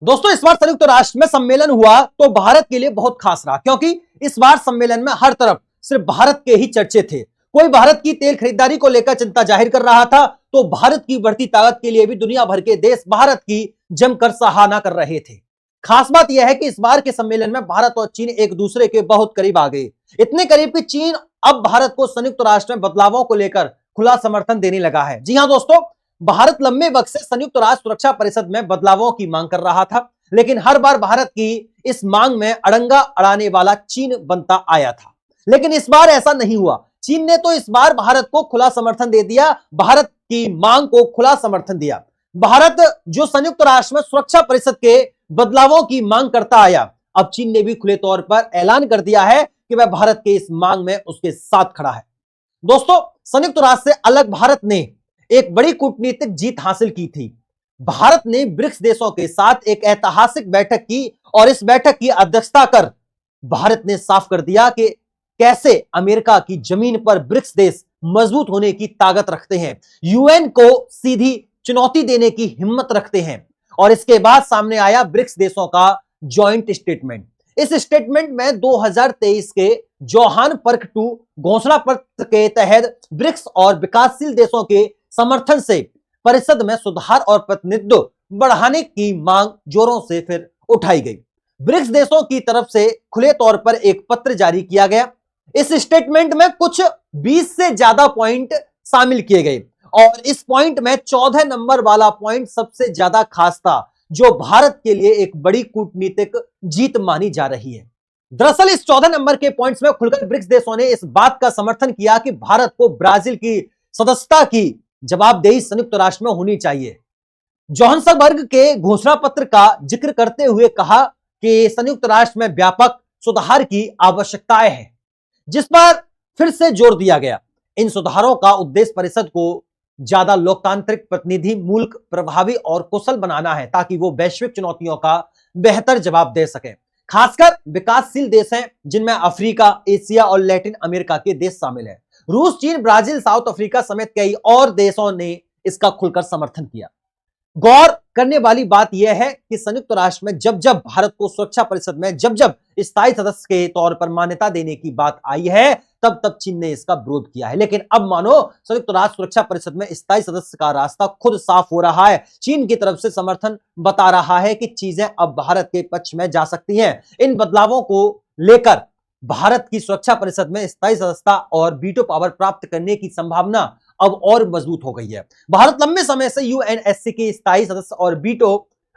दोस्तों, इस बार संयुक्त राष्ट्र में सम्मेलन हुआ तो भारत के लिए बहुत खास रहा, क्योंकि इस बार सम्मेलन में हर तरफ सिर्फ भारत के ही चर्चे थे। कोई भारत की तेल खरीदारी को लेकर चिंता जाहिर कर रहा था, तो भारत की बढ़ती ताकत के लिए भी दुनिया भर के देश भारत की जमकर सराहना कर रहे थे। खास बात यह है कि इस बार के सम्मेलन में भारत और चीन एक दूसरे के बहुत करीब आ गए। इतने करीब कि चीन अब भारत को संयुक्त राष्ट्र में बदलावों को लेकर खुला समर्थन देने लगा है। जी हां दोस्तों, भारत लंबे वक्त से संयुक्त राष्ट्र सुरक्षा परिषद में बदलावों की मांग कर रहा था, लेकिन हर बार भारत की इस मांग में अड़ंगा अड़ाने वाला चीन बनता आया था। लेकिन इस बार ऐसा नहीं हुआ। चीन ने तो इस बार भारत को खुला समर्थन दे दिया, भारत की मांग को खुला समर्थन दिया। भारत जो संयुक्त राष्ट्र में सुरक्षा परिषद के बदलावों की मांग करता आया, अब चीन ने भी खुले तौर पर ऐलान कर दिया है कि वह भारत के इस मांग में उसके साथ खड़ा है। दोस्तों, संयुक्त राष्ट्र से अलग भारत ने एक बड़ी कूटनीतिक जीत हासिल की थी। भारत ने ब्रिक्स देशों के साथ एक ऐतिहासिक बैठक की और इस बैठक की अध्यक्षता कर भारत ने साफ कर दिया कि कैसे अमेरिका की जमीन पर ब्रिक्स देश मजबूत होने की ताकत रखते हैं, यूएन को सीधी चुनौती देने की हिम्मत रखते हैं। और इसके बाद सामने आया ब्रिक्स देशों का जॉइंट स्टेटमेंट। इस स्टेटमेंट में 2023 के जोहान्सबर्ग 2 घोषणा पत्र के तहत ब्रिक्स और विकासशील देशों के समर्थन से परिषद में सुधार और प्रतिनिधित्व बढ़ाने की मांग जोरों से फिर उठाई गई। ब्रिक्स देशों की तरफ से खुले तौर पर एक पत्र जारी किया गया। इस स्टेटमेंट में कुछ 20 से ज्यादा पॉइंट शामिल किए गए और इस पॉइंट में 14 नंबर वाला पॉइंट सबसे ज्यादा खास था, जो भारत के लिए एक बड़ी कूटनीतिक जीत मानी जा रही है। दरअसल इस 14 नंबर के पॉइंट्स में खुलकर ब्रिक्स देशों ने इस बात का समर्थन किया कि भारत को ब्राजील की सदस्यता की जवाबदेही संयुक्त राष्ट्र में होनी चाहिए। जोहान्सबर्ग के घोषणा पत्र का जिक्र करते हुए कहा कि संयुक्त राष्ट्र में व्यापक सुधार की आवश्यकताएं हैं, जिस पर फिर से जोर दिया गया। इन सुधारों का उद्देश्य परिषद को ज्यादा लोकतांत्रिक प्रतिनिधि मूल्य प्रभावी और कुशल बनाना है, ताकि वो वैश्विक चुनौतियों का बेहतर जवाब दे सके। खासकर विकासशील देश हैं, जिनमें अफ्रीका, एशिया और लैटिन अमेरिका के देश शामिल हैं। रूस, चीन, ब्राजील, साउथ अफ्रीका समेत कई और देशों ने इसका खुलकर समर्थन किया। गौर करने वाली बात यह है कि संयुक्त राष्ट्र में जब जब भारत को सुरक्षा परिषद में जब जब स्थायी सदस्य के तौर पर मान्यता देने की बात आई है, तब तब चीन ने इसका विरोध किया है। लेकिन अब मानो संयुक्त राष्ट्र सुरक्षा परिषद में स्थायी सदस्य का रास्ता खुद साफ हो रहा है। चीन की तरफ से समर्थन बता रहा है कि चीजें अब भारत के पक्ष में जा सकती हैं। इन बदलावों को लेकर भारत की सुरक्षा परिषद में स्थायी सदस्यता और वीटो पावर प्राप्त करने की संभावना अब और मजबूत हो गई है। भारत लंबे समय से यूएनएससी के स्थायी सदस्य और वीटो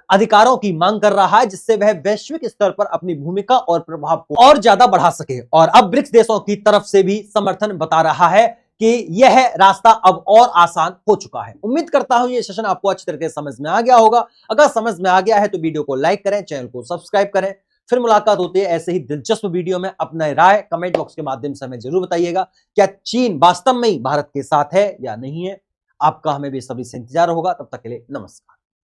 अधिकारों की मांग कर रहा है, जिससे वह वैश्विक स्तर पर अपनी भूमिका और प्रभाव को और ज्यादा बढ़ा सके। और अब ब्रिक्स देशों की तरफ से भी समर्थन बता रहा है कि यह रास्ता अब और आसान हो चुका है। उम्मीद करता हूं यह सेशन आपको अच्छी तरह से समझ में आ गया होगा। अगर समझ में आ गया है तो वीडियो को लाइक करें, चैनल को सब्सक्राइब करें। फिर मुलाकात होती है ऐसे ही दिलचस्प वीडियो में। अपना राय कमेंट बॉक्स के माध्यम से हमें जरूर बताइएगा। क्या चीन वास्तव में ही भारत के साथ है या नहीं है? आपका हमें भी सभी से इंतजार होगा। तब तक के लिए नमस्कार।